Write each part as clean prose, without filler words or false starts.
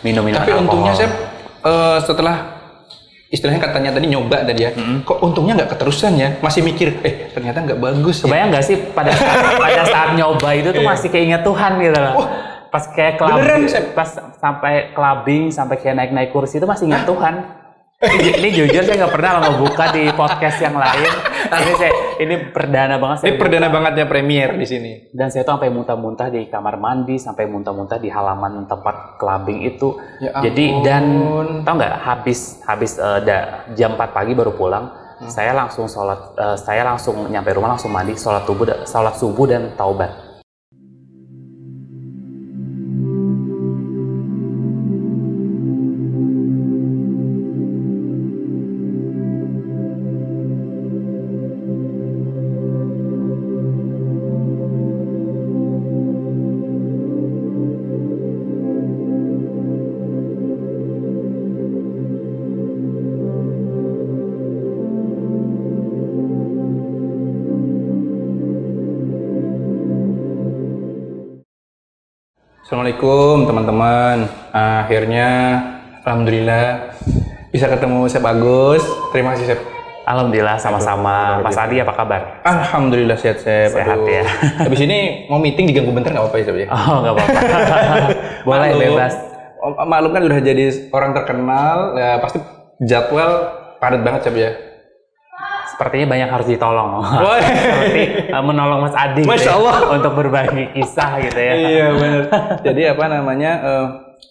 minum-minum Tapi alkohol. untungnya Chef, setelah istilahnya katanya tadi nyoba tadi ya, kok untungnya nggak keterusan ya, masih mikir, ternyata nggak bagus ya. Kebayang nggak sih pada saat nyoba itu tuh masih keinget Tuhan gitu loh. Pas kayak beneran, clubbing, Chef? pas sampai clubbing, sampai kayak naik-naik kursi itu masih ingat Tuhan. Ini jujur saya nggak pernah ngebuka di podcast yang lain. Ini perdana banget. Ini perdana bangetnya premier di sini. Dan saya tuh sampai muntah-muntah di kamar mandi, sampai muntah-muntah di halaman tempat clubbing itu. Ya Jadi ampun. dan tau nggak habis jam 4 pagi baru pulang. Saya langsung saya langsung nyampe rumah langsung mandi, sholat subuh dan taubat. Assalamualaikum teman-teman. Akhirnya alhamdulillah bisa ketemu Chef Agus. Terima kasih Chef. Alhamdulillah sama-sama. Mas Adi apa kabar? Alhamdulillah sehat Chef. Sehat ya. Habis ini mau meeting diganggu bentar nggak apa-apa ya Chef ya? Oh nggak apa-apa. Boleh bebas. Maklum kan udah jadi orang terkenal, ya pasti jadwal padat banget Chef ya. Sepertinya banyak harus ditolong. Seperti menolong Mas Adi Masya Allah. Ya, untuk berbagi kisah gitu ya. Iya benar. Jadi apa namanya,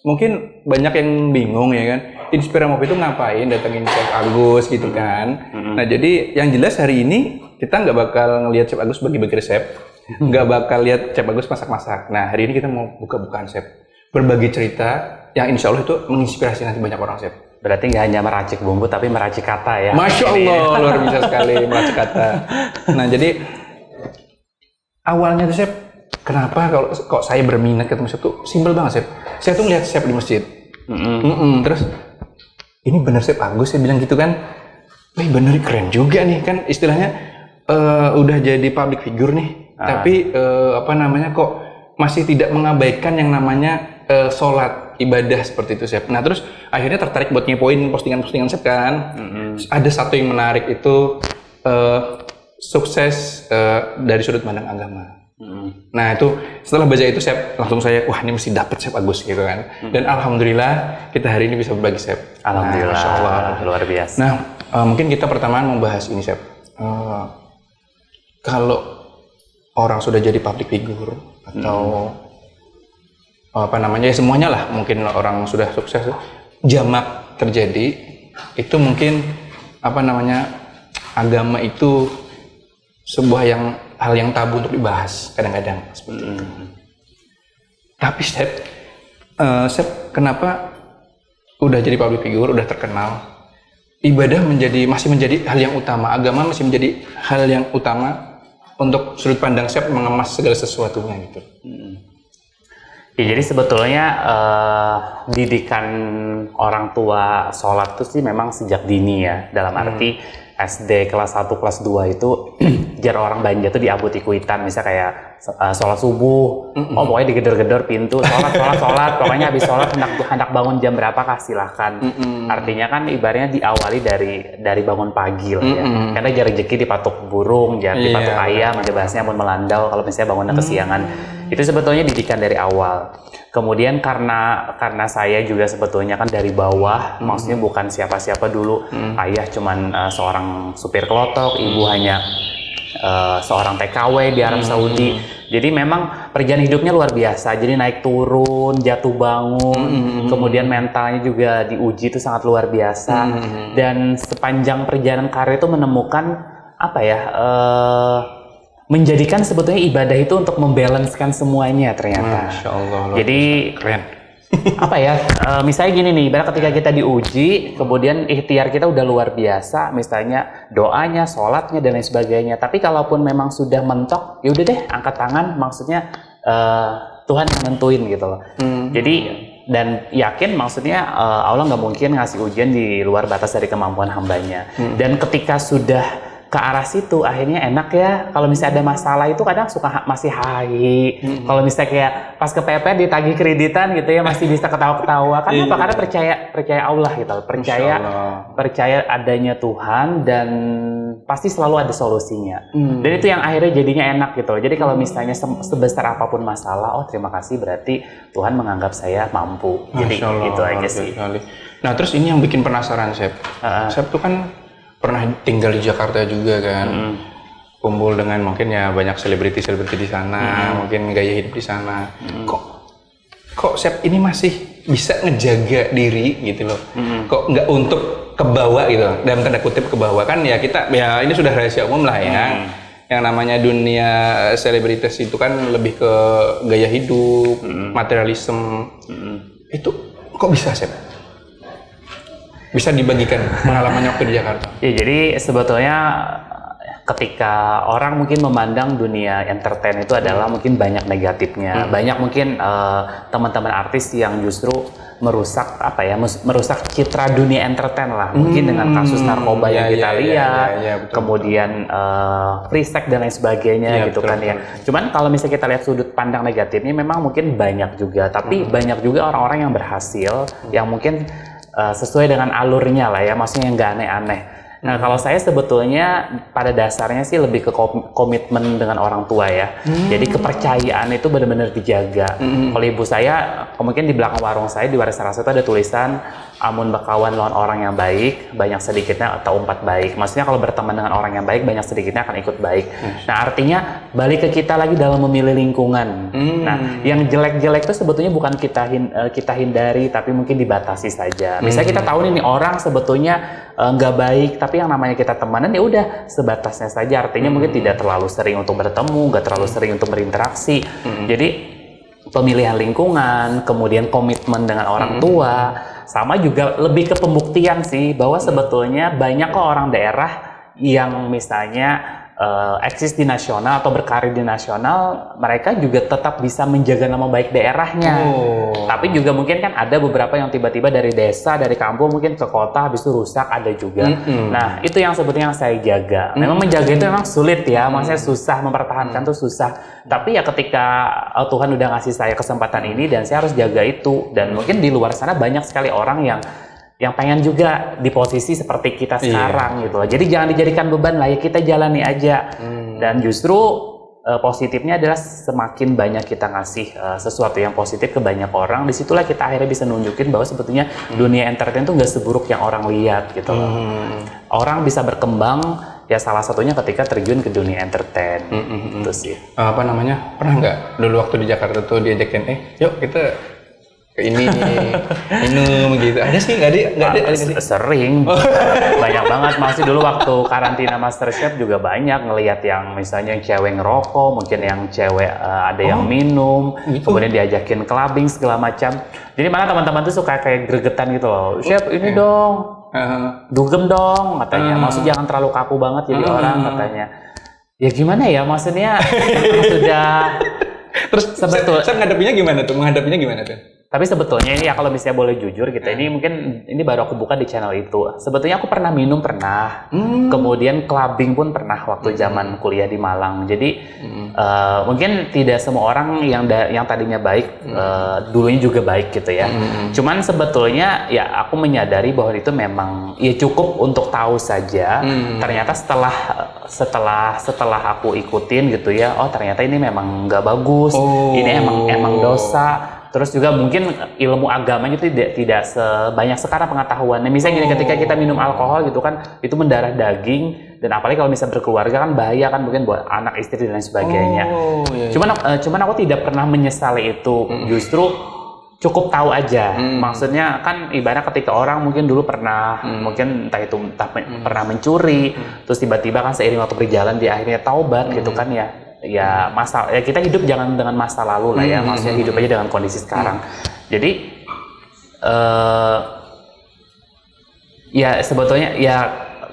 mungkin banyak yang bingung ya kan, Inspiramob itu ngapain datengin Chef Agus gitu kan. Nah jadi yang jelas hari ini kita nggak bakal ngelihat Chef Agus bagi-bagi resep, nggak bakal lihat Chef Agus masak-masak. Nah hari ini kita mau buka-bukaan Chef, berbagi cerita yang insya Allah itu menginspirasi nanti banyak orang Chef. Berarti nggak hanya meracik bumbu tapi meracik kata ya. Masya Allah, luar biasa sekali meracik kata. Nah jadi awalnya tuh Chef, kenapa kalau kok saya berminat ketemu Chef tuh simpel banget Chef. Saya tuh ngeliat Chef di masjid. Terus ini bener Chef Agus, saya bilang gitu kan. Wih bener keren juga nih kan istilahnya udah jadi public figure nih. Tapi apa namanya kok masih tidak mengabaikan yang namanya sholat ibadah seperti itu Chef. Nah terus akhirnya tertarik buat ngepoin postingan-postingan Chef kan. Ada satu yang menarik itu sukses dari sudut pandang agama. Nah itu setelah baca itu Chef langsung saya wah ini mesti dapet Chef Agus gitu kan. Dan alhamdulillah kita hari ini bisa berbagi Chef. Alhamdulillah. Masya Allah. Luar biasa. Nah mungkin kita pertama membahas ini Chef. Kalau orang sudah jadi public figure atau apa namanya ya semuanya lah, mungkin orang sudah sukses, jamak terjadi itu mungkin apa namanya agama itu sebuah hal yang tabu untuk dibahas kadang-kadang seperti itu. Tapi Chef, kenapa udah jadi public figure, udah terkenal, ibadah masih menjadi hal yang utama, agama masih menjadi hal yang utama untuk sudut pandang Chef mengemas segala sesuatunya gitu. Ya, jadi sebetulnya didikan orang tua sholat itu sih memang sejak dini ya. Dalam arti SD kelas 1, kelas 2 itu jar orang Banja tuh diabut ikuitan. Misalnya kayak sholat subuh, oh pokoknya digedor-gedor pintu, sholat. Pokoknya habis sholat hendak bangun jam berapa silahkan. Artinya kan ibaratnya diawali dari bangun pagi lah ya. Karena jar rezeki dipatok burung, jar dipatok ayam, ada bahasanya pun melandau kalau misalnya bangunnya kesiangan. Itu sebetulnya didikan dari awal. Kemudian karena saya juga sebetulnya kan dari bawah, maksudnya bukan siapa-siapa dulu. Ayah cuman seorang supir kelotok, ibu hanya seorang TKW di Arab Saudi. Jadi memang perjalanan hidupnya luar biasa. Jadi naik turun, jatuh bangun, kemudian mentalnya juga diuji itu sangat luar biasa. Dan sepanjang perjalanan karir itu menemukan apa ya? Menjadikan sebetulnya ibadah itu untuk membalancekan semuanya ternyata. Masya Allah. Jadi keren. Apa ya? Misalnya gini nih, ibarat ketika kita diuji, kemudian ikhtiar kita udah luar biasa, misalnya doanya, sholatnya dan lain sebagainya. Tapi kalaupun memang sudah mentok, ya udah deh, angkat tangan. Maksudnya Tuhan yang nentuin gitu loh. Jadi dan yakin maksudnya Allah nggak mungkin ngasih ujian di luar batas dari kemampuan hambanya. Dan ketika sudah ke arah situ akhirnya enak ya. Kalau misalnya ada masalah itu kadang suka masih hai. Kalau misalnya kayak pas kepepet ditagih kreditan gitu ya masih bisa ketawa-ketawa. Karena karena percaya Allah gitu. Percaya adanya Tuhan dan pasti selalu ada solusinya. Dan itu yang akhirnya jadinya enak gitu. Jadi kalau misalnya sebesar apapun masalah, oh terima kasih berarti Tuhan menganggap saya mampu. Jadi itu aja sih. Nah terus ini yang bikin penasaran Sep. Sep tuh kan pernah tinggal di Jakarta juga kan, kumpul dengan mungkin ya banyak selebriti di sana, mungkin gaya hidup di sana. Kok Sep ini masih bisa ngejaga diri gitu loh? Kok nggak untuk kebawa gitu, dalam tanda kutip kebawa kan ya kita ya ini sudah rahasia umum lah ya. Yang namanya dunia selebritis itu kan lebih ke gaya hidup, materialisme. Itu kok bisa Sep? Bisa dibagikan pengalamannya waktu di Jakarta? Ya, jadi sebetulnya ketika orang mungkin memandang dunia entertain itu adalah mungkin banyak negatifnya, banyak mungkin teman-teman artis yang justru merusak merusak citra dunia entertain lah, mungkin dengan kasus narkoba yang kita lihat, kemudian free sex dan lain sebagainya gitu kan ya. Cuman kalau misalnya kita lihat sudut pandang negatifnya, memang mungkin banyak juga, tapi banyak juga orang-orang yang berhasil, yang mungkin sesuai dengan alurnya lah ya, maksudnya yang nggak aneh-aneh. Nah kalau saya sebetulnya pada dasarnya sih lebih ke komitmen dengan orang tua ya. Jadi kepercayaan itu benar-benar dijaga. Kalau ibu saya, mungkin di belakang warung saya di Waris Rasa itu ada tulisan amun bakawan lawan orang yang baik, banyak sedikitnya atau umpat baik. Maksudnya kalau berteman dengan orang yang baik, banyak sedikitnya akan ikut baik. Nah artinya balik ke kita lagi dalam memilih lingkungan. Nah yang jelek-jelek itu sebetulnya bukan kita hindari, tapi mungkin dibatasi saja. Misalnya kita tahu nih orang sebetulnya nggak baik, tapi yang namanya kita temanan ya udah sebatasnya saja. Artinya mungkin tidak terlalu sering untuk bertemu, nggak terlalu sering untuk berinteraksi. Jadi pemilihan lingkungan, kemudian komitmen dengan orang tua, sama juga lebih ke pembuktian sih bahwa sebetulnya banyak kok orang daerah yang misalnya eksis di nasional atau berkarir di nasional, mereka juga tetap bisa menjaga nama baik daerahnya. Tapi juga mungkin kan ada beberapa yang tiba-tiba dari desa, dari kampung mungkin ke kota, habis itu rusak, ada juga. Nah itu yang sebetulnya yang saya jaga. Memang menjaga itu memang sulit ya, maksudnya susah, mempertahankan tuh susah. Tapi ya ketika Tuhan udah ngasih saya kesempatan ini dan saya harus jaga itu. Dan mungkin di luar sana banyak sekali orang yang pengen juga di posisi seperti kita sekarang gitu loh. Jadi jangan dijadikan beban lah ya, kita jalani aja. Dan justru positifnya adalah semakin banyak kita ngasih sesuatu yang positif ke banyak orang, disitulah kita akhirnya bisa nunjukin bahwa sebetulnya dunia entertain itu nggak seburuk yang orang lihat gitu loh. Orang bisa berkembang ya salah satunya ketika terjun ke dunia entertain. Itu sih. Apa namanya? Pernah nggak dulu waktu di Jakarta tuh diajakin, yuk kita ini minum gitu, ada sih nggak ada sering banyak banget. Masih dulu waktu karantina MasterChef juga banyak ngelihat yang misalnya cewek ngerokok, mungkin yang cewek ada yang minum, kemudian diajakin clubbing segala macam. Jadi malah teman-teman tuh suka kayak gregetan gitu loh, chef ini dong, dugem dong katanya, maksud jangan terlalu kaku banget jadi orang katanya. Ya gimana ya, maksudnya sudah. Terus sebetulnya menghadapinya gimana tuh? Tapi sebetulnya ini ya kalau misalnya boleh jujur gitu, ini mungkin ini baru aku buka di channel itu. Sebetulnya aku pernah minum kemudian clubbing pun pernah waktu zaman kuliah di Malang. Jadi mungkin tidak semua orang yang tadinya baik dulunya juga baik gitu ya. Cuman sebetulnya ya aku menyadari bahwa itu memang ya cukup untuk tahu saja. Ternyata setelah aku ikutin gitu ya, oh ternyata ini memang nggak bagus. Ini emang dosa. Terus juga mungkin ilmu agamanya itu tidak sebanyak sekarang pengetahuannya. Misalnya gini, ketika kita minum alkohol gitu kan, itu mendarah daging, dan apalagi kalau misalnya berkeluarga kan bahaya kan, mungkin buat anak, istri dan lain sebagainya. Cuman aku tidak pernah menyesali itu, justru cukup tahu aja. Maksudnya kan ibarat ketika orang mungkin dulu pernah mungkin entah pernah mencuri, terus tiba-tiba kan seiring waktu berjalan dia akhirnya taubat gitu kan ya. Ya kita hidup jangan dengan masa lalu lah ya, maksudnya hidup aja dengan kondisi sekarang. Jadi ya sebetulnya ya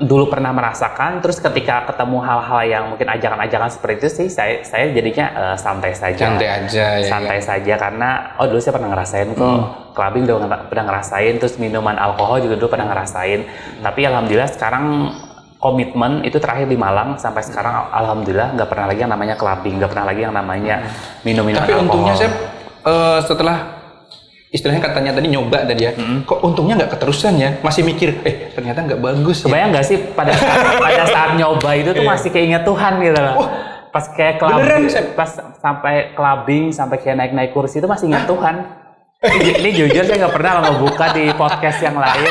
dulu pernah merasakan, terus ketika ketemu hal-hal yang mungkin ajakan-ajakan seperti itu sih saya jadinya santai saja ya, karena dulu saya pernah ngerasain kok clubbing, udah pernah ngerasain, terus minuman alkohol juga dulu pernah ngerasain. Tapi alhamdulillah sekarang komitmen itu terakhir di Malang sampai sekarang alhamdulillah nggak pernah lagi yang namanya clubbing, nggak pernah lagi yang namanya minum-minuman Tapi alkohol. untungnya Chef, setelah istilahnya katanya tadi nyoba tadi ya, kok untungnya nggak keterusan ya, masih mikir, ternyata nggak bagus. Kebayang nggak sih pada saat nyoba itu tuh masih keinget Tuhan gitu loh. Pas kayak clubbing, pas sampai clubbing, sampai kayak naik-naik kursi itu masih ingat Tuhan. Ini jujur saya nggak pernah ngebuka di podcast yang lain.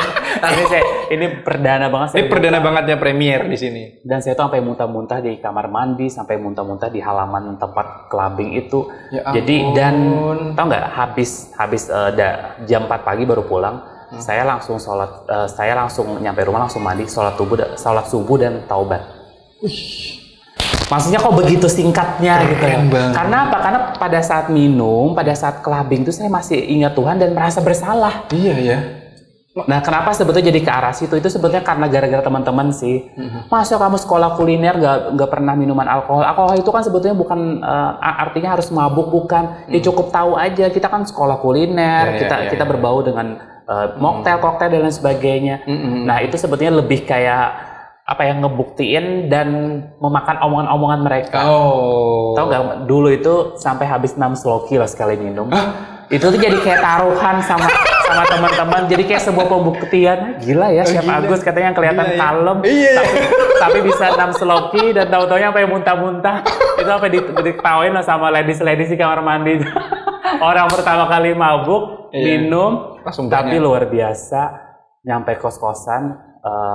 Ini perdana banget. Ini perdana bangetnya premier di sini. Dan saya tuh sampai muntah-muntah di kamar mandi, sampai muntah-muntah di halaman tempat clubbing itu. Ya jadi dan tau nggak habis jam 4 pagi baru pulang. Saya langsung sholat, saya langsung nyampe rumah langsung mandi, sholat subuh dan taubat. Maksudnya kok begitu singkatnya gitu ya? Karena apa? Karena pada saat minum, pada saat clubbing itu saya masih ingat Tuhan dan merasa bersalah. Iya ya. Nah, kenapa sebetulnya jadi ke arah situ? Itu sebetulnya karena gara-gara teman-teman sih. Masa kamu sekolah kuliner nggak pernah minuman alkohol? Alkohol itu kan sebetulnya bukan artinya harus mabuk, bukan. Ya cukup tahu aja. Kita kan sekolah kuliner, kita berbau dengan mocktail, koktail dan lain sebagainya. Nah, itu sebetulnya lebih kayak apa yang ngebuktiin dan memakan omongan-omongan mereka. Tahu nggak? Dulu itu sampai habis 6 sloki lah sekali minum. Itu tuh jadi kayak taruhan sama teman-teman. Jadi kayak sebuah pembuktian. Gila ya, Chef Agus katanya yang kelihatan kalem, tapi bisa 6 sloki dan tahu-taunya sampai muntah-muntah. Itu apa diketawain lah sama ladies di kamar mandi. Orang pertama kali mabuk, minum, tapi luar biasa. Nyampe kos-kosan,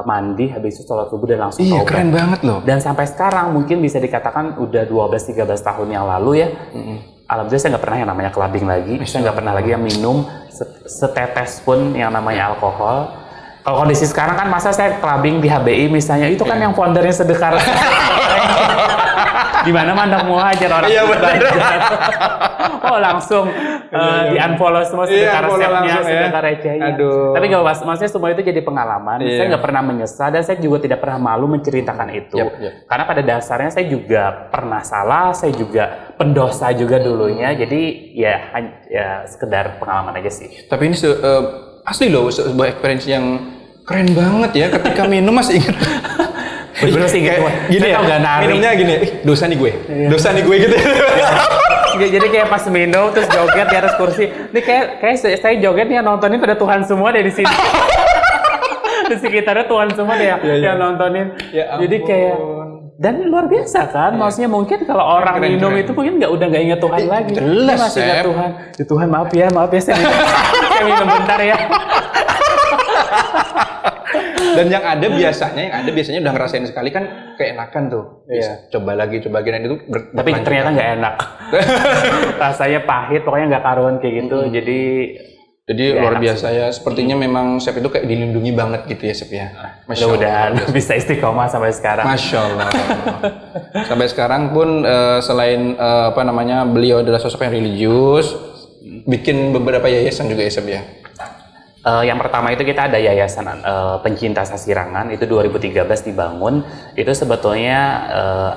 mandi, habis itu sholat subuh dan langsung taubat. Keren banget loh. Dan sampai sekarang mungkin bisa dikatakan udah 12-13 tahun yang lalu ya. Alhamdulillah saya nggak pernah yang namanya clubbing lagi. Saya nggak pernah lagi yang minum setetes pun yang namanya alkohol. Kalau kondisi sekarang kan masa saya clubbing di HBI misalnya, itu kan yang foundernya sedekah. Gimana mandang muhajir orang langsung di unfollow semua sedekah resepnya, sedekah recehnya. Tapi nggak apa, maksudnya semua itu jadi pengalaman. Saya nggak pernah menyesal dan saya juga tidak pernah malu menceritakan itu. Karena pada dasarnya saya juga pernah salah, saya juga pendosa juga dulunya. Jadi ya sekedar pengalaman aja sih. Tapi ini asli loh, sebuah experience yang keren banget ya. Ketika minum masih ingat. Bener sih gitu. Gini ya, minumnya gini, dosa nih gue gitu. Jadi kayak pas minum terus joget di atas kursi. Ini kayak saya joget nih yang nontonin pada Tuhan semua deh di sini. Di sekitarnya Tuhan semua deh yang nontonin. Jadi kayak dan luar biasa kan, maksudnya mungkin kalau orang minum itu mungkin udah nggak ingat Tuhan lagi. Jelas, masih ingat Tuhan. Ya Tuhan maaf ya saya minum bentar ya. Dan yang ada biasanya udah ngerasain sekali kan keenakan tuh. Coba lagi dan itu tapi ternyata nggak enak. Rasanya pahit, pokoknya nggak karuan kayak gitu. Jadi luar biasa ya. Sepertinya memang Chef itu kayak dilindungi banget gitu ya, Chef ya. Mudah-mudahan bisa istiqomah sampai sekarang. Masya Allah. Sampai sekarang pun selain beliau adalah sosok yang religius, bikin beberapa yayasan juga ya, Chef ya. Yang pertama itu kita ada yayasan pencinta sasirangan, itu 2013 dibangun. Itu sebetulnya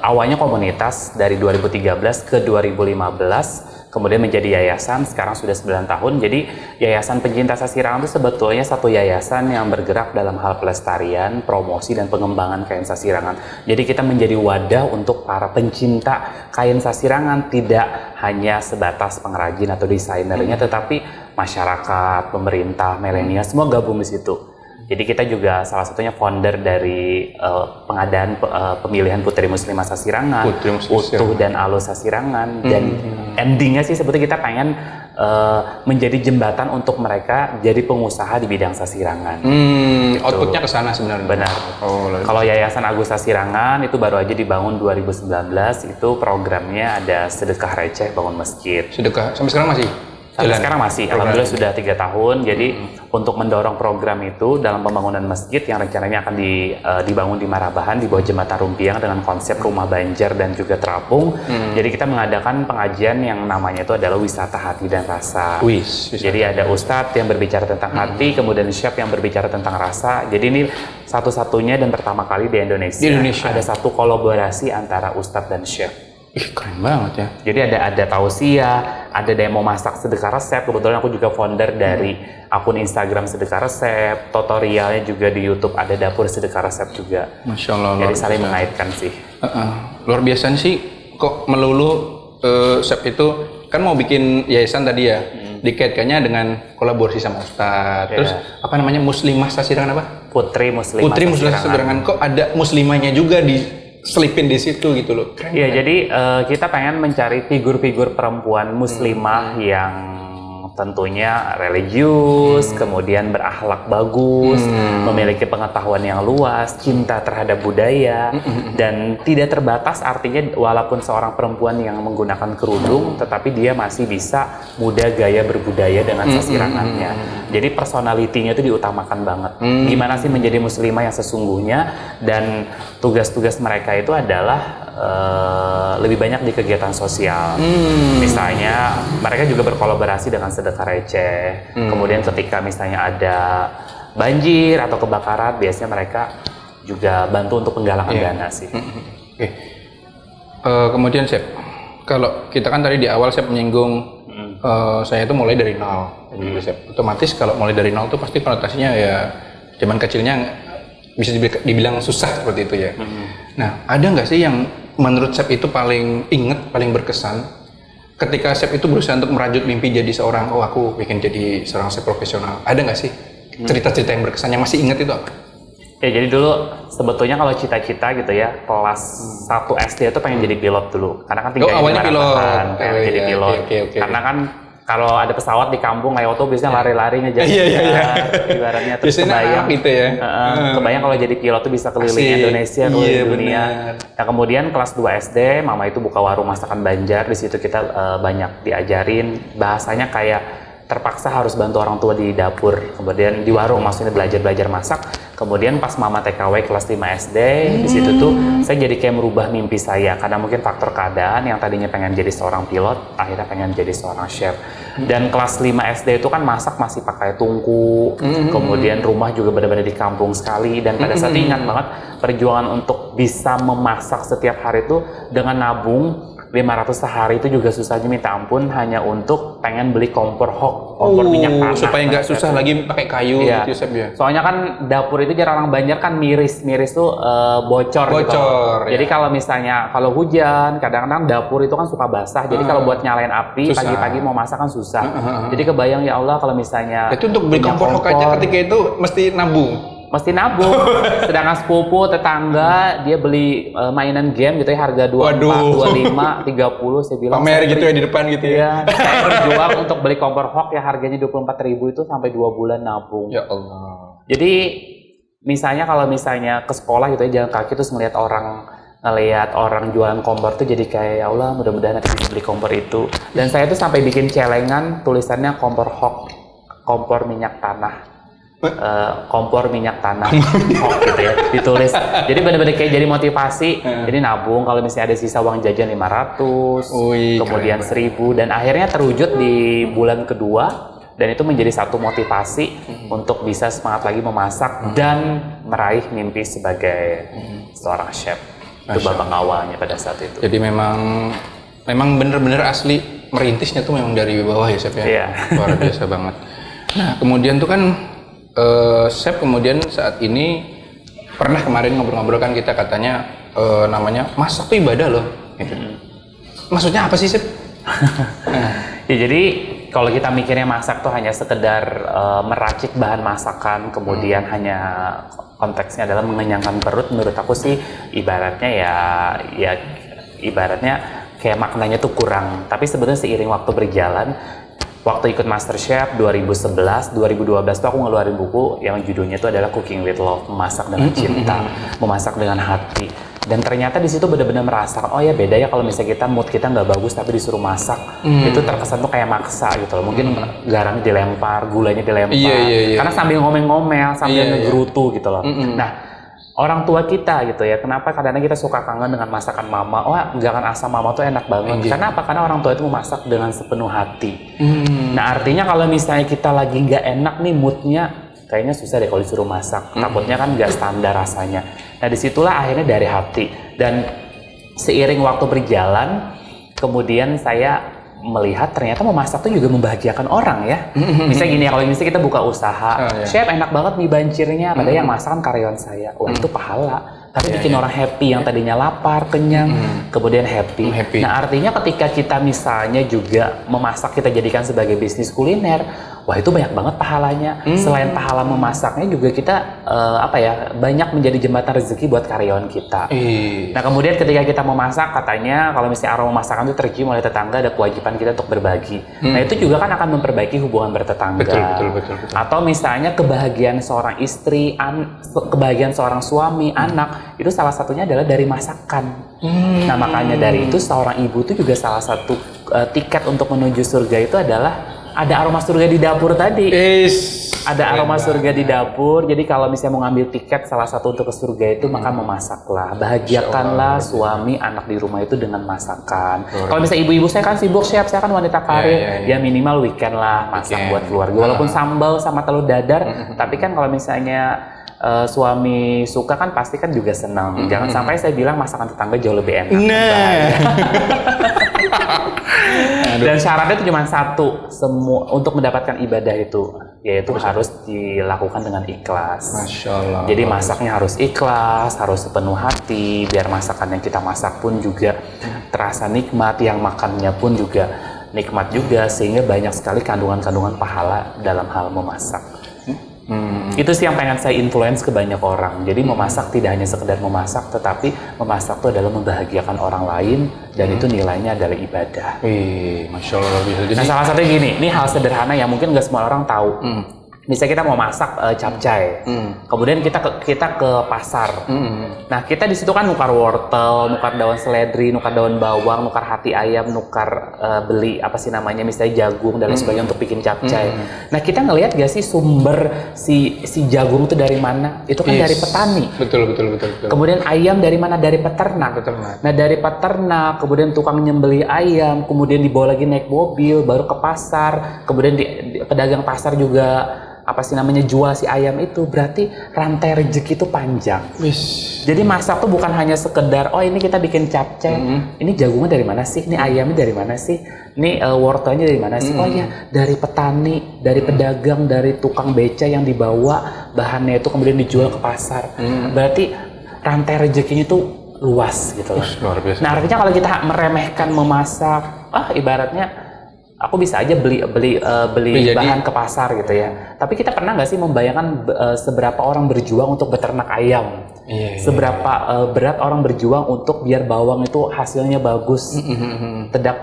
awalnya komunitas dari 2013 ke 2015. Kemudian menjadi yayasan, sekarang sudah 9 tahun. Jadi Yayasan Pencinta Sasirangan itu sebetulnya satu yayasan yang bergerak dalam hal pelestarian, promosi, dan pengembangan kain sasirangan. Jadi kita menjadi wadah untuk para pencinta kain sasirangan, tidak hanya sebatas pengrajin atau desainernya, tetapi masyarakat, pemerintah, milenial, semua gabung di situ. Jadi kita juga salah satunya founder dari pengadaan pemilihan Putri Muslimah Sasirangan, Utuh dan Alus Sasirangan, dan endingnya sih sebetulnya kita pengen menjadi jembatan untuk mereka jadi pengusaha di bidang sasirangan. Gitu. Outputnya ke sana sebenarnya. Benar. Kalau Yayasan Agus Sasirangan itu baru aja dibangun 2019, itu programnya ada sedekah receh bangun masjid. Sedekah sampai sekarang masih? Sampai sekarang masih, alhamdulillah sudah 3 tahun. Jadi untuk mendorong program itu dalam pembangunan masjid yang rencananya akan dibangun di Marabahan di bawah jembatan Rumpiang dengan konsep rumah banjar dan juga terapung. Jadi kita mengadakan pengajian yang namanya itu adalah wisata hati dan rasa. Jadi ada ustadz yang berbicara tentang hati, kemudian chef yang berbicara tentang rasa. Jadi ini satu-satunya dan pertama kali di Indonesia ada satu kolaborasi antara ustadz dan chef. Ih, keren banget ya. Jadi ada tausiah, ada demo masak sedekah resep. Kebetulan aku juga founder dari akun Instagram sedekah resep, tutorialnya juga di YouTube ada dapur sedekah resep juga. Masya Allah. Jadi saling mengaitkan sih. Luar biasa sih, kok melulu Sep itu kan mau bikin yayasan tadi ya, dikaitkannya dengan kolaborasi sama Ustadz. Terus apa namanya, Muslimah Sasirangan apa? Putri Muslimah Sasirangan. Kok ada muslimahnya juga diselipin di situ gitu loh. Keren. Iya, jadi kita pengen mencari figur-figur perempuan muslimah yang tentunya religius, kemudian berakhlak bagus, memiliki pengetahuan yang luas, cinta terhadap budaya, dan tidak terbatas, artinya walaupun seorang perempuan yang menggunakan kerudung, tetapi dia masih bisa muda gaya berbudaya dengan sasirangannya. Jadi personalitinya itu diutamakan banget. Gimana sih menjadi muslimah yang sesungguhnya, dan tugas-tugas mereka itu adalah lebih banyak di kegiatan sosial. Misalnya mereka juga berkolaborasi dengan sedekah receh. Kemudian ketika misalnya ada banjir atau kebakaran, biasanya mereka juga bantu untuk penggalangan dana sih. Kemudian Sep, kalau kita kan tadi di awal Sep menyinggung saya itu mulai dari nol. Jadi Sep, otomatis kalau mulai dari nol itu pasti konotasinya ya zaman kecilnya bisa dibilang susah seperti itu ya. Nah, ada nggak sih yang menurut Sep itu paling inget, paling berkesan ketika Sep itu berusaha untuk merajut mimpi jadi seorang, oh aku pengen jadi seorang chef profesional. Ada nggak sih cerita-cerita yang berkesan yang masih inget itu apa? Ya, jadi dulu sebetulnya kalau cita-cita gitu ya, kelas 1 SD itu pengen jadi pilot dulu. Karena kan tinggalnya awalnya pilot. Pengen jadi pilot. Karena kan kalau ada pesawat di kampung lewat tuh biasanya lari-lari ngejar. Ibaratnya terus kebayang gitu ya. Kebayang kalau jadi pilot tuh bisa keliling Indonesia, keliling dunia. Nah, kemudian kelas 2 SD, mama itu buka warung masakan Banjar. Di situ kita banyak diajarin bahasanya, kayak terpaksa harus bantu orang tua di dapur. Kemudian di warung maksudnya belajar masak. Kemudian pas mama TKW kelas 5 SD, di situ tuh saya jadi kayak merubah mimpi saya, karena mungkin faktor keadaan yang tadinya pengen jadi seorang pilot, akhirnya pengen jadi seorang chef. Dan kelas 5 SD itu kan masak masih pakai tungku, kemudian rumah juga benar-benar di kampung sekali, dan pada saat ingat banget perjuangan untuk bisa memasak setiap hari itu dengan nabung 500 sehari itu juga susahnya minta ampun, hanya untuk pengen beli kompor hok, kompor minyak tanah. Supaya nggak susah lagi pakai kayu gitu ya. Soalnya kan dapur itu jarang orang Banjar kan miris tuh bocor gitu. Jadi kalau misalnya kalau hujan, kadang-kadang dapur itu kan suka basah. Jadi kalau buat nyalain api pagi-pagi mau masak kan susah. Jadi kebayang, ya Allah, kalau misalnya itu untuk beli kompor hok aja ketika itu mesti nabung. Sedangkan sepupu tetangga dia beli mainan game gitu ya, harga 24, 25, 30, saya bilang pamer gitu ya di depan gitu ya. Saya berjuang untuk beli kompor hok ya harganya 24.000 itu sampai 2 bulan nabung. Ya Allah. Jadi misalnya kalau misalnya ke sekolah gitu ya, jalan kaki terus ngelihat orang jualan kompor tuh jadi kayak, ya Allah, mudah-mudahan nanti bisa beli kompor itu. Dan saya tuh sampai bikin celengan tulisannya kompor hok, kompor minyak tanah. Kompor minyak tanah gitu ya, ditulis. Jadi benar-benar kayak jadi motivasi. Jadi nabung, kalau misalnya ada sisa uang jajan 500, kemudian 1.000, dan akhirnya terwujud di bulan kedua, dan itu menjadi satu motivasi untuk bisa semangat lagi memasak dan meraih mimpi sebagai seorang chef. Itu babak awalnya pada saat itu. Jadi memang benar-benar asli merintisnya tuh memang dari bawah ya, chef ya. Luar biasa banget. Nah, kemudian tuh kan Chef kemudian saat ini pernah kemarin ngobrol-ngobrol kan kita katanya namanya masak tuh ibadah loh. Gitu. Maksudnya apa sih, Chef? Ya, jadi kalau kita mikirnya masak tuh hanya sekedar meracik bahan masakan, kemudian hanya konteksnya adalah mengenyangkan perut, menurut aku sih ibaratnya ya ibaratnya kayak maknanya tuh kurang. Tapi sebenarnya seiring waktu berjalan, waktu ikut MasterChef 2011, 2012 tuh aku ngeluarin buku yang judulnya itu adalah Cooking with Love, memasak dengan cinta, memasak dengan hati. Dan ternyata di situ benar-benar merasakan, oh ya beda ya kalau misalnya mood kita nggak bagus tapi disuruh masak, itu terkesan tuh kayak maksa gitu loh. Mungkin garamnya dilempar, gulanya dilempar, karena sambil ngomel-ngomel, sambil ngegerutu gitu loh. Nah, orang tua kita gitu ya, kenapa kadang-kadang kita suka kangen dengan masakan mama? Oh, jangan asam mama tuh enak banget. Karena apa? Karena orang tua itu memasak dengan sepenuh hati. Nah, artinya kalau misalnya kita lagi nggak enak nih moodnya, kayaknya susah deh kalau disuruh masak. Takutnya kan nggak standar rasanya. Nah, disitulah akhirnya dari hati. Dan seiring waktu berjalan, kemudian saya melihat ternyata memasak tuh juga membahagiakan orang ya. Misalnya gini ya, kalau misalnya kita buka usaha, chef enak banget mie bancirnya, padahal yang masak kan karyawan saya. Wah itu pahala. Tapi bikin orang happy yang tadinya lapar, kenyang, kemudian happy. Nah artinya ketika kita misalnya juga memasak kita jadikan sebagai bisnis kuliner, wah itu banyak banget pahalanya. Selain pahala memasaknya juga kita banyak menjadi jembatan rezeki buat karyawan kita. Nah kemudian ketika kita memasak katanya kalau misalnya aroma masakan itu tercium oleh tetangga, ada kewajiban kita untuk berbagi. Nah itu juga kan akan memperbaiki hubungan bertetangga. Betul. Atau misalnya kebahagiaan seorang istri, kebahagiaan seorang suami, anak, itu salah satunya adalah dari masakan. Nah makanya dari itu seorang ibu itu juga salah satu tiket untuk menuju surga itu adalah ada aroma surga di dapur tadi. Ada aroma surga di dapur. Jadi kalau misalnya mau ngambil tiket salah satu untuk ke surga itu maka memasaklah. Bahagiakanlah suami, anak di rumah itu dengan masakan. Kalau misalnya ibu-ibu saya kan sibuk chef, saya kan wanita karir. Ya minimal weekend lah masak buat keluarga. Walaupun sambal sama telur dadar, tapi kan kalau misalnya suami suka kan pasti kan juga senang. Jangan sampai saya bilang masakan tetangga jauh lebih enak. Dan syaratnya itu cuma satu, semua untuk mendapatkan ibadah itu, yaitu harus dilakukan dengan ikhlas. Masya Allah. Jadi masaknya harus ikhlas, harus sepenuh hati, biar masakan yang kita masak pun juga terasa nikmat, yang makannya pun juga nikmat juga, sehingga banyak sekali kandungan-kandungan pahala dalam hal memasak. Itu sih yang pengen saya influence ke banyak orang. Jadi memasak tidak hanya sekedar memasak, tetapi memasak itu adalah membahagiakan orang lain, dan itu nilainya adalah ibadah. Masya Allah bisa. Jadi nah salah satunya gini, ini hal sederhana yang mungkin nggak semua orang tahu. Misalnya kita mau masak capcay, kemudian kita ke pasar. Nah kita di situ kan nukar wortel, nukar daun seledri, nukar daun bawang, nukar hati ayam, nukar beli apa sih namanya misalnya jagung dan lain sebagainya untuk bikin capcay. Nah kita ngelihat gak sih sumber si jagung itu dari mana? Itu kan dari petani. Betul. Kemudian ayam dari mana? Dari peternak. Nah dari peternak, kemudian tukang nyembeli ayam, kemudian dibawa lagi naik mobil, baru ke pasar, kemudian pedagang pasar juga jual si ayam itu. Berarti rantai rezeki itu panjang. Jadi masak tuh bukan hanya sekedar ini kita bikin capcay, ini jagungnya dari mana sih, ini ayamnya dari mana sih, ini wortelnya dari mana sih. Oh iya, dari petani, dari pedagang, dari tukang beca yang dibawa bahannya itu kemudian dijual ke pasar. Berarti rantai rezekinya tuh luas gitu loh. Luar biasa. Nah artinya kalau kita meremehkan memasak, ibaratnya aku bisa aja beli bahan ke pasar gitu ya. Tapi kita pernah nggak sih membayangkan seberapa orang berjuang untuk beternak ayam? Seberapa berat orang berjuang untuk biar bawang itu hasilnya bagus,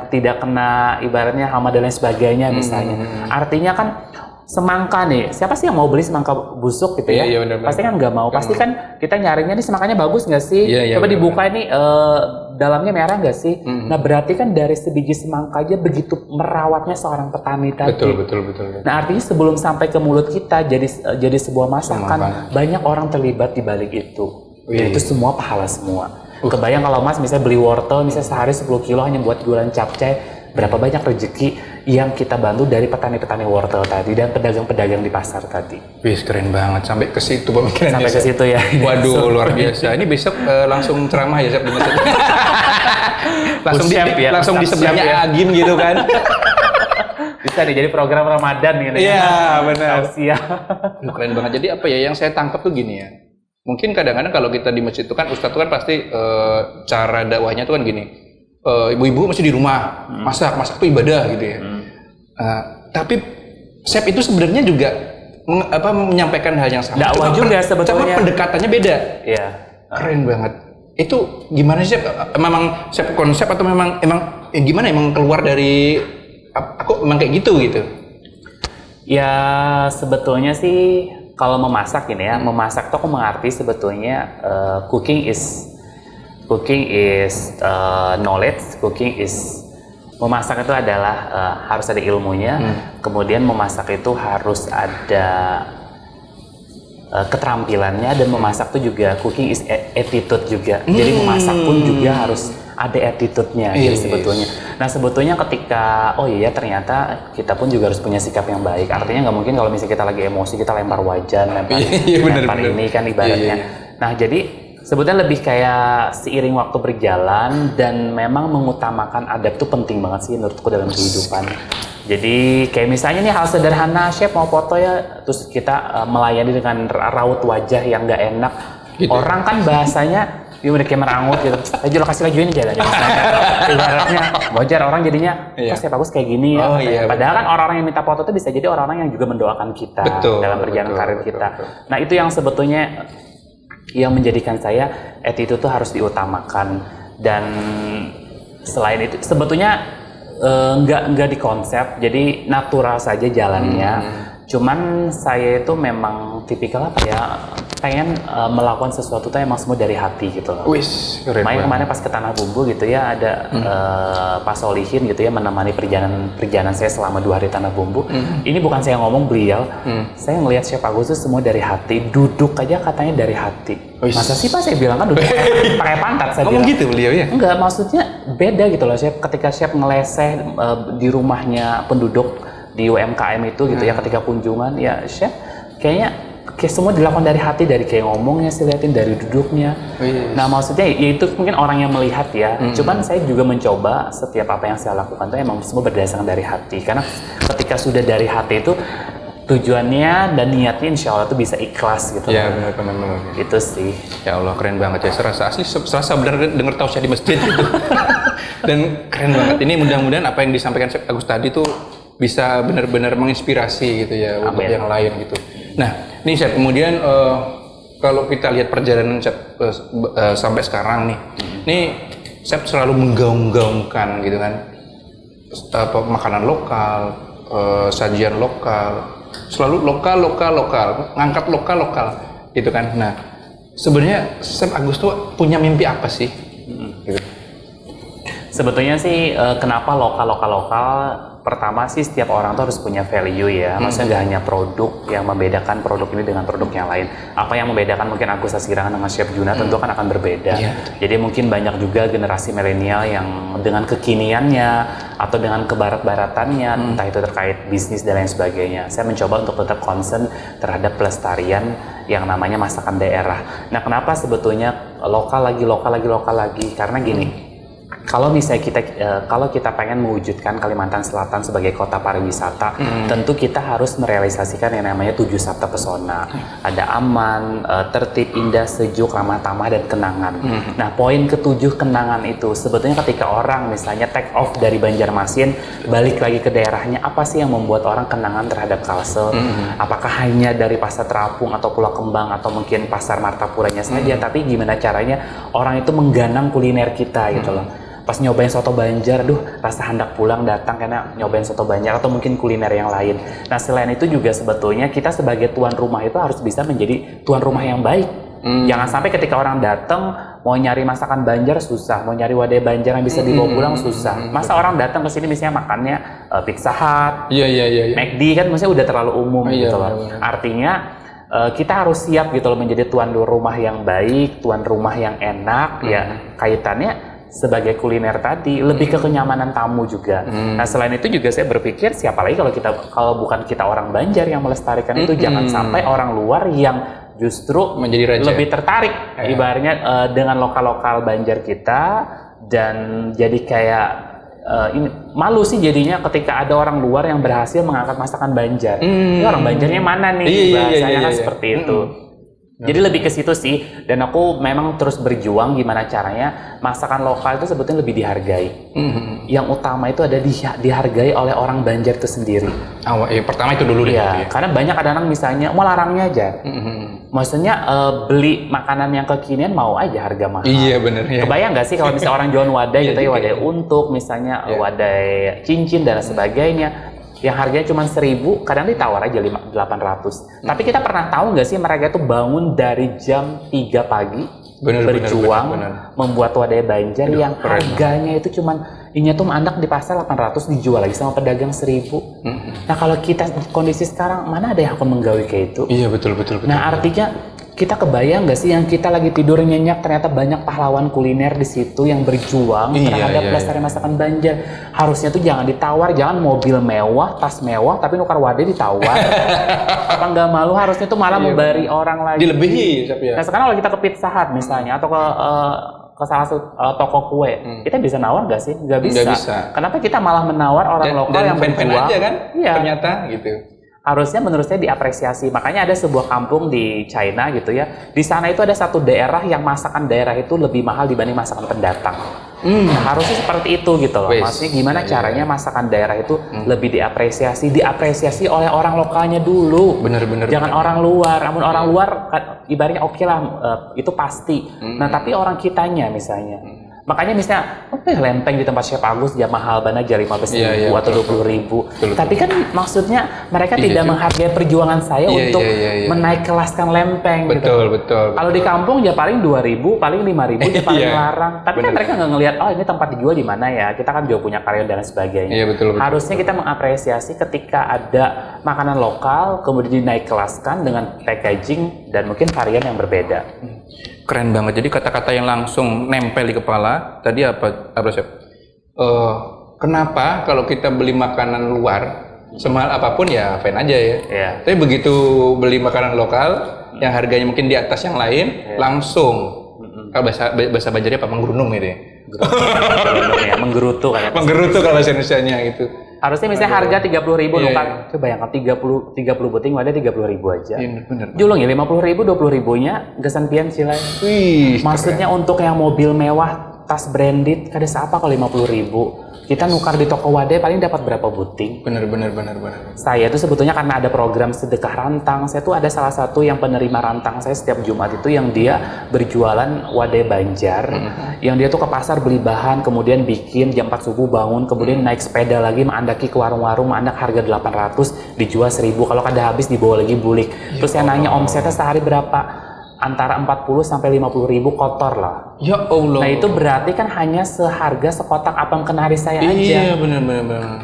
tidak kena ibaratnya hama dan lain sebagainya misalnya. Artinya kan semangka nih, siapa sih yang mau beli semangka busuk gitu ya? Bener. Pasti kan nggak mau. Pasti kan kita nyarinya nih semangkanya bagus nggak sih? Coba dibuka ini dalamnya merah nggak sih? Nah berarti kan dari sebiji semangka aja begitu merawatnya seorang petani tadi. Betul. Nah artinya sebelum sampai ke mulut kita jadi sebuah masakan, banyak orang terlibat di balik itu. Dan itu semua pahala semua. Kebayang kalau Mas misalnya beli wortel misalnya sehari 10 kilo hanya buat jualan capcay. Berapa banyak rezeki yang kita bantu dari petani-petani wortel tadi dan pedagang-pedagang di pasar tadi. Keren banget, sampai ke situ pemikirannya. Sampai ke situ ya. Waduh, luar biasa. Ini besok langsung ceramah ya, Chef. langsung di sebelahnya ya. Agim gitu kan. Bisa nih jadi program Ramadan gitu. Iya, benar. Siap. Keren banget. Jadi yang saya tangkap tuh gini ya. Mungkin kadang-kadang kalau kita di masjid itu kan ustadz tuh kan pasti cara dakwahnya tuh kan gini. Ibu-ibu masih di rumah, masak tuh ibadah gitu ya. Tapi chef itu sebenarnya juga menyampaikan hal yang sama. Dakwah juga sebetulnya. Cuma pendekatannya beda. Iya. Keren banget. Itu gimana sih chef? Memang chef konsep atau memang gimana? Emang keluar dari aku emang kayak gitu? Ya sebetulnya sih kalau memasak ini ya, memasak tuh aku mengerti sebetulnya cooking is knowledge, cooking is memasak itu adalah harus ada ilmunya, kemudian memasak itu harus ada keterampilannya, dan memasak itu juga cooking is attitude juga. Jadi memasak pun juga harus ada attitude-nya jadi sebetulnya. Nah sebetulnya ketika ternyata kita pun juga harus punya sikap yang baik. Artinya nggak mungkin kalau misalnya kita lagi emosi kita lempar wajan, lempar ini kan ibaratnya. Nah jadi Sebetulnya lebih kayak seiring waktu berjalan dan memang mengutamakan adab tuh penting banget sih menurutku dalam kehidupan. Jadi kayak misalnya nih hal sederhana, chef mau foto ya, terus kita melayani dengan raut wajah yang nggak enak. Gitu. Orang kan bahasanya dia udah kayak merangut gitu. Aja lokasi lagi ini jalan misalnya. Ibaratnya wajar orang jadinya, kok chef bagus kayak gini ya. Padahal kan orang-orang yang minta foto tuh bisa jadi orang-orang yang juga mendoakan kita dalam perjalanan karir kita. Nah itu yang sebetulnya yang menjadikan saya attitude tuh harus diutamakan, dan selain itu sebetulnya nggak dikonsep, jadi natural saja jalannya. Cuman saya itu memang tipikal apa ya, pengen melakukan sesuatu tuh emang semua dari hati gitu loh. Wis, keren banget. Kemarin pas ke Tanah Bumbu gitu ya, ada Pak Solihin gitu ya menemani perjalanan saya selama 2 hari Tanah Bumbu. Ini bukan saya ngomong, beliau, saya ngelihat Chef Agus tuh semua dari hati, duduk aja katanya dari hati. Masa sih Pak, saya bilang kan duduk pakai pantat, saya ngomong bilang. Gitu beliau ya? Enggak, maksudnya beda gitu loh Chef, ketika Chef ngeleseh di rumahnya penduduk di UMKM itu gitu ya, ketika kunjungan ya Chef kayaknya semua dilakukan dari hati, dari kayak ngomongnya sih, liatin dari duduknya. Nah maksudnya ya itu mungkin orang yang melihat ya, cuman saya juga mencoba setiap apa yang saya lakukan tuh emang semua berdasarkan dari hati, karena ketika sudah dari hati itu tujuannya dan niatnya insya Allah tuh bisa ikhlas gitu. Ya benar. Itu sih. Ya Allah, keren banget ya, serasa benar denger tausiah di masjid gitu. Dan keren banget. Ini mudah-mudahan apa yang disampaikan Chef Agus tadi tuh bisa benar-benar menginspirasi gitu ya. Amin. Untuk yang lain gitu. Nah, nih Chef, kemudian kalau kita lihat perjalanan Chef sampai sekarang nih, nih Chef selalu menggaung-gaungkan gitu kan, makanan lokal, sajian lokal, selalu lokal, ngangkat lokal gitu kan. Nah, sebenarnya Chef Agus tuh punya mimpi apa sih? Gitu. Sebetulnya sih kenapa lokal? Pertama sih setiap orang tuh harus punya value ya, maksudnya nggak hanya produk yang membedakan produk ini dengan produk yang lain. Apa yang membedakan mungkin Agus Asirangan dengan Chef Juna tentu kan akan berbeda. Jadi mungkin banyak juga generasi milenial yang dengan kekiniannya atau dengan kebarat-baratannya, entah itu terkait bisnis dan lain sebagainya. Saya mencoba untuk tetap concern terhadap pelestarian yang namanya masakan daerah. Nah kenapa sebetulnya lokal lagi, karena gini. Kalau misalnya kita pengen mewujudkan Kalimantan Selatan sebagai kota pariwisata, tentu kita harus merealisasikan yang namanya 7 sabta pesona. Ada aman, tertib, indah, sejuk, ramah tamah, dan kenangan. Nah, poin ke-7 kenangan itu sebetulnya ketika orang misalnya take off dari Banjarmasin, balik lagi ke daerahnya, apa sih yang membuat orang kenangan terhadap Kalsel? Apakah hanya dari Pasar Terapung atau Pulau Kembang atau mungkin Pasar Martapuranya saja, tapi gimana caranya orang itu mengganang kuliner kita gitu loh. Pas nyobain soto Banjar, rasa hendak pulang datang karena nyobain soto Banjar atau mungkin kuliner yang lain. Nah selain itu juga sebetulnya kita sebagai tuan rumah itu harus bisa menjadi tuan rumah yang baik. Jangan sampai ketika orang datang mau nyari masakan Banjar susah, mau nyari wadah Banjar yang bisa dibawa pulang susah. Masa orang datang ke sini misalnya makannya Pizza Hut, McD kan maksudnya udah terlalu umum gitu loh. Artinya kita harus siap gitu loh menjadi tuan rumah yang baik, tuan rumah yang enak ya, kaitannya sebagai kuliner tadi lebih ke kenyamanan tamu juga. Nah selain itu juga saya berpikir siapa lagi kalau bukan kita orang Banjar yang melestarikan itu, jangan sampai orang luar yang justru menjadi raja, lebih tertarik ibaratnya dengan lokal Banjar kita, dan jadi kayak ini malu sih jadinya ketika ada orang luar yang berhasil mengangkat masakan Banjar. Ini orang Banjarnya mana nih? Bahasanya kan seperti itu. Jadi lebih ke situ sih, dan aku memang terus berjuang gimana caranya masakan lokal itu sebetulnya lebih dihargai. Yang utama itu ada dihargai oleh orang Banjar itu sendiri. Pertama itu dulu deh. Karena banyak kadang-kadang misalnya mau larangnya aja. Maksudnya beli makanan yang kekinian mau aja harga mahal. Iya bener ya. Kebayang nggak sih kalau misalnya orang jual wadah gitu ya, wadah untuk misalnya wadah cincin dan sebagainya, yang harganya cuma 1.000, kadang ditawar aja 800. Tapi kita pernah tahu nggak sih mereka itu bangun dari jam 3 pagi berjuang membuat wadah Banjar yang harganya itu cuma ini tuh anak di pasar 800 dijual lagi sama pedagang 1.000. Nah kalau kita kondisi sekarang mana ada yang akan menggawe kayak itu? Iya betul. Nah artinya kita kebayang nggak sih yang kita lagi tidur nyenyak ternyata banyak pahlawan kuliner di situ yang berjuang terhadap pelestarian masakan Banjar. Harusnya tuh jangan ditawar, jangan mobil mewah, tas mewah, tapi nukar wadah ditawar. Apa nggak malu? Harusnya tuh malah memberi orang lagi. Dilebihi, ya. Nah sekarang kalau kita ke Pizza Hut misalnya atau ke salah satu toko kue, kita bisa nawar nggak sih? Nggak bisa. Kenapa kita malah menawar orang lokal yang berjuang? Aja kan? Iya. Ternyata gitu. Harusnya menurut saya diapresiasi. Makanya ada sebuah kampung di China gitu ya. Di sana itu ada satu daerah yang masakan daerah itu lebih mahal dibanding masakan pendatang. Nah, harusnya seperti itu gitu loh. Maksudnya gimana caranya masakan daerah itu lebih diapresiasi oleh orang lokalnya dulu. Bener. Jangan orang luar. Namun orang luar ibaratnya oke lah, itu pasti. Nah, tapi orang kitanya misalnya. Makanya misalnya, lempeng di tempat Chef Agus dia mahal banget aja 15.000 atau 20.000. Tapi kan maksudnya mereka tidak menghargai perjuangan saya untuk menaik kelaskan lempeng. Betul. Kalau di kampung ya paling 2.000, paling 5.000 dia paling larang. Tapi kan mereka nggak ngelihat, oh ini tempat dijual di mana ya. Kita kan juga punya karya dan sebagainya. Betul. Harusnya kita mengapresiasi ketika ada makanan lokal kemudian dinaik kelaskan dengan packaging dan mungkin varian yang berbeda. Keren banget. Jadi kata-kata yang langsung nempel di kepala tadi apa Chef? Kenapa kalau kita beli makanan luar semahal apapun ya fine aja ya. Tapi begitu beli makanan lokal yang harganya mungkin di atas yang lain langsung kalau bahasa Banjarnya apa menggerunung gitu ya. Menggerutu kan. Menggerutu kalau bahasa Indonesianya gitu. Harusnya misalnya harga 30.000 nukar. Coba bayangkan 30 buting wadah 30.000 aja. Bener. Julung ya 50.000 20.000-nya gesan pian silai. Maksudnya keren. Untuk yang mobil mewah, tas branded kada seapa kalau 50.000. Kita nukar di toko wadah paling dapat berapa buting? Bener. Saya tuh sebetulnya karena ada program sedekah rantang, saya tuh ada salah satu yang penerima rantang saya setiap Jumat itu yang dia berjualan wadah Banjar, yang dia tuh ke pasar beli bahan, kemudian bikin jam 4 subuh bangun, kemudian naik sepeda lagi mengandaki ke warung-warung, mengandak harga 800, dijual 1.000, kalau kada habis dibawa lagi bulik. Terus saya nanya omsetnya sehari berapa? Antara 40 sampai 50.000 kotor lah. Ya Allah. Nah itu berarti kan hanya seharga sekotak apam kenari saya aja. Iya benar.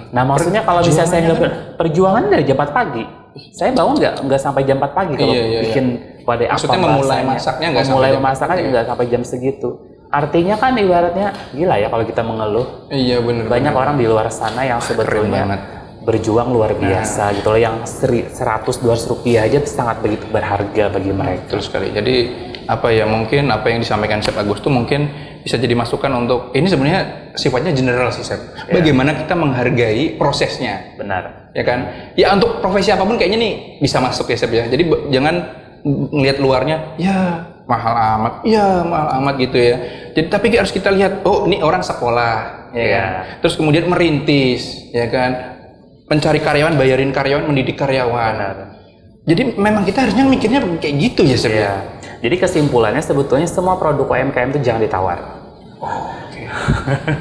Nah maksudnya kalau bisa saya nggak perjuangan dari jam 4 pagi. Saya bangun nggak sampai jam 4 pagi kalau bikin wadah apa. Maksudnya memulai masaknya nggak sampai nggak sampai jam segitu. Artinya kan ibaratnya gila ya kalau kita mengeluh. Iya benar. Banyak orang di luar sana yang sebetulnya berjuang luar biasa gitu loh, yang 100-200 rupiah aja sangat begitu berharga bagi mereka. Betul sekali. Jadi apa ya, mungkin apa yang disampaikan Chef Agus itu mungkin bisa jadi masukan untuk ini sebenarnya sifatnya general sih Chef. Bagaimana kita menghargai prosesnya. Benar. Ya kan? Ya untuk profesi apapun kayaknya nih bisa masuk ya Chef ya. Jadi jangan ngelihat luarnya ya mahal amat gitu ya. Jadi tapi harus kita lihat, oh ini orang sekolah ya kan? Terus kemudian merintis ya kan, mencari karyawan, bayarin karyawan, mendidik karyawan. Jadi memang kita harusnya mikirnya kayak gitu ya sebenarnya. Jadi kesimpulannya sebetulnya semua produk UMKM itu jangan ditawar.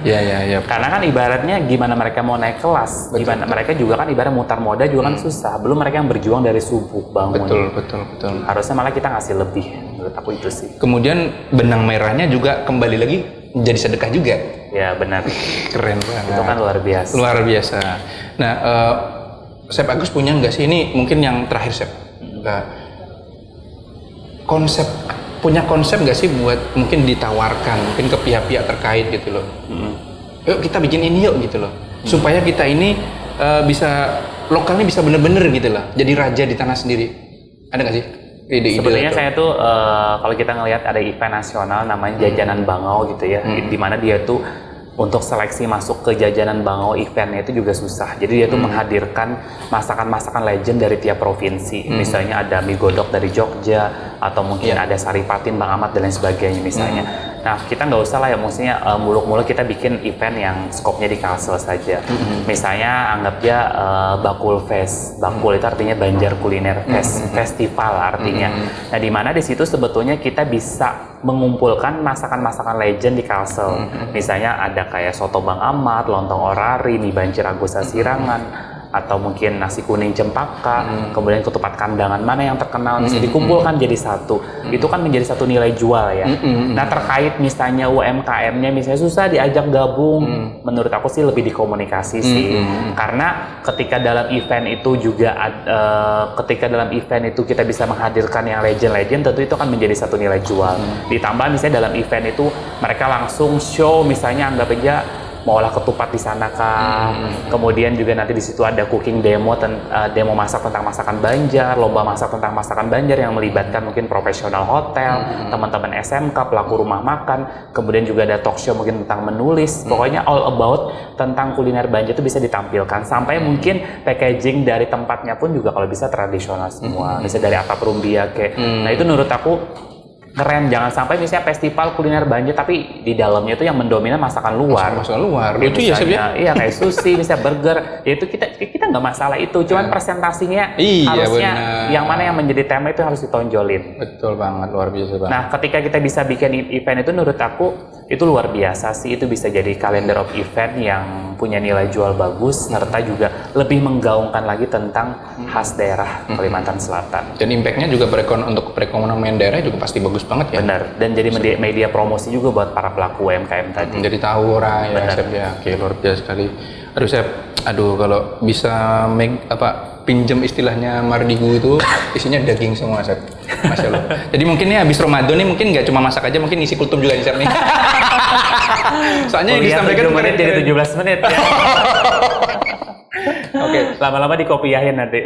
Iya. Karena kan ibaratnya gimana mereka mau naik kelas, gimana mereka juga kan ibarat mutar moda juga kan susah. Belum mereka yang berjuang dari subuh bangun. Betul. Harusnya malah kita ngasih lebih. Menurut aku itu sih. Kemudian benang merahnya juga kembali lagi jadi sedekah juga. Ya benar. Keren banget. Itu kan luar biasa. Luar biasa. Nah, Chef Agus punya nggak sih, ini mungkin yang terakhir Chef, punya konsep nggak sih buat mungkin ditawarkan mungkin ke pihak-pihak terkait gitu loh. Yuk kita bikin ini yuk gitu loh, supaya kita ini bisa lokalnya bisa bener-bener gitu loh, jadi raja di tanah sendiri. Ada nggak sih ide-ide? Sebenarnya saya tuh kalau kita ngelihat ada event nasional namanya Jajanan Bangau gitu ya, di mana dia tuh untuk seleksi masuk ke Jajanan Bangau eventnya itu juga susah. Jadi dia tuh menghadirkan masakan-masakan legend dari tiap provinsi. Misalnya ada mie godok dari Jogja, atau mungkin ada saripatin Bang Ahmad dan lain sebagainya misalnya. Nah kita nggak usah lah ya, maksudnya muluk-muluk kita bikin event yang skopnya di Kalsel saja. Misalnya anggap dia Bakul Fest. Bakul itu artinya Banjar Kuliner Fest, festival artinya. Nah di mana di situ sebetulnya kita bisa mengumpulkan masakan-masakan legend di Kalsel. Misalnya ada kayak soto Bang Ahmad, lontong orari, mie banjir Agus Sasirangan, atau mungkin nasi kuning cempaka, kemudian ketupat kandangan mana yang terkenal bisa dikumpulkan jadi satu. Itu kan menjadi satu nilai jual ya. Nah terkait misalnya UMKM-nya misalnya susah diajak gabung, menurut aku sih lebih dikomunikasi sih. Karena ketika dalam event itu juga ketika dalam event itu kita bisa menghadirkan yang legend-legend, tentu itu akan menjadi satu nilai jual. Ditambah misalnya dalam event itu mereka langsung show, misalnya anggap aja mau olah ketupat di sana kah, kemudian juga nanti di situ ada cooking demo demo masak tentang masakan Banjar, lomba masak tentang masakan Banjar yang melibatkan mungkin profesional hotel, teman-teman SMK, pelaku rumah makan, kemudian juga ada talk show mungkin tentang menulis, pokoknya all about tentang kuliner Banjar itu bisa ditampilkan, sampai mungkin packaging dari tempatnya pun juga kalau bisa tradisional semua, bisa dari atap rumbia kayak, nah itu menurut aku keren. Jangan sampai misalnya festival kuliner Banjar tapi di dalamnya itu yang mendominan masakan luar. Masakan luar. Kayak Itu ya misalnya, iya kayak sushi, misalnya burger. Ya itu kita nggak masalah itu. Cuman presentasinya harusnya benar. yang mana yang menjadi tema itu harus ditonjolin. Betul banget, luar biasa banget. Nah, ketika kita bisa bikin event itu menurut aku itu luar biasa sih. Itu bisa jadi calendar of event yang punya nilai jual bagus, serta juga lebih menggaungkan lagi tentang khas daerah Kalimantan Selatan. Dan impact-nya juga untuk perekonomian daerah juga pasti bagus banget ya. Benar, dan jadi media promosi juga buat para pelaku UMKM tadi. Jadi tahu orang ya, Chef ya. Oke, luar biasa sekali. Aduh Chef, kalau bisa pinjem istilahnya Mardigu itu isinya daging semua Chef. Masya Allah. Jadi mungkin nih habis Ramadan nih mungkin nggak cuma masak aja, mungkin isi kultum juga nih Chef nih. Soalnya yang disampaikan 7 menit jadi 17 menit ya. Oke. Lama-lama dikopiahin nanti.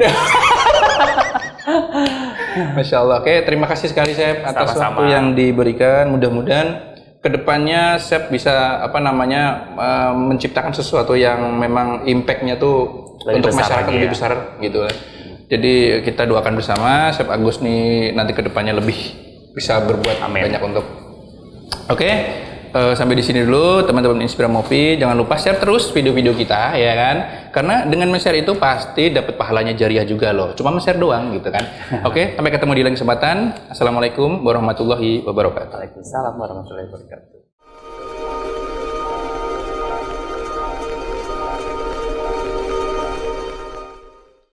Masya Allah. Oke, terima kasih sekali Chef atas Sama-sama. waktu yang diberikan. Mudah-mudahan kedepannya Chef bisa menciptakan sesuatu yang memang impact-nya tuh lebih untuk besar masyarakat lagi, lebih ya. besar gitu. Jadi kita doakan bersama Chef Agus nih nanti kedepannya lebih bisa berbuat Amin. banyak untuk. Oke. Sampai di sini dulu teman-teman Inspira Mopi. Jangan lupa share terus video-video kita ya kan. Karena dengan men-share itu pasti dapat pahalanya jariah juga loh. Cuma men-share doang gitu kan. Oke, sampai ketemu di lain kesempatan. Assalamualaikum warahmatullahi wabarakatuh. Waalaikumsalam warahmatullahi wabarakatuh.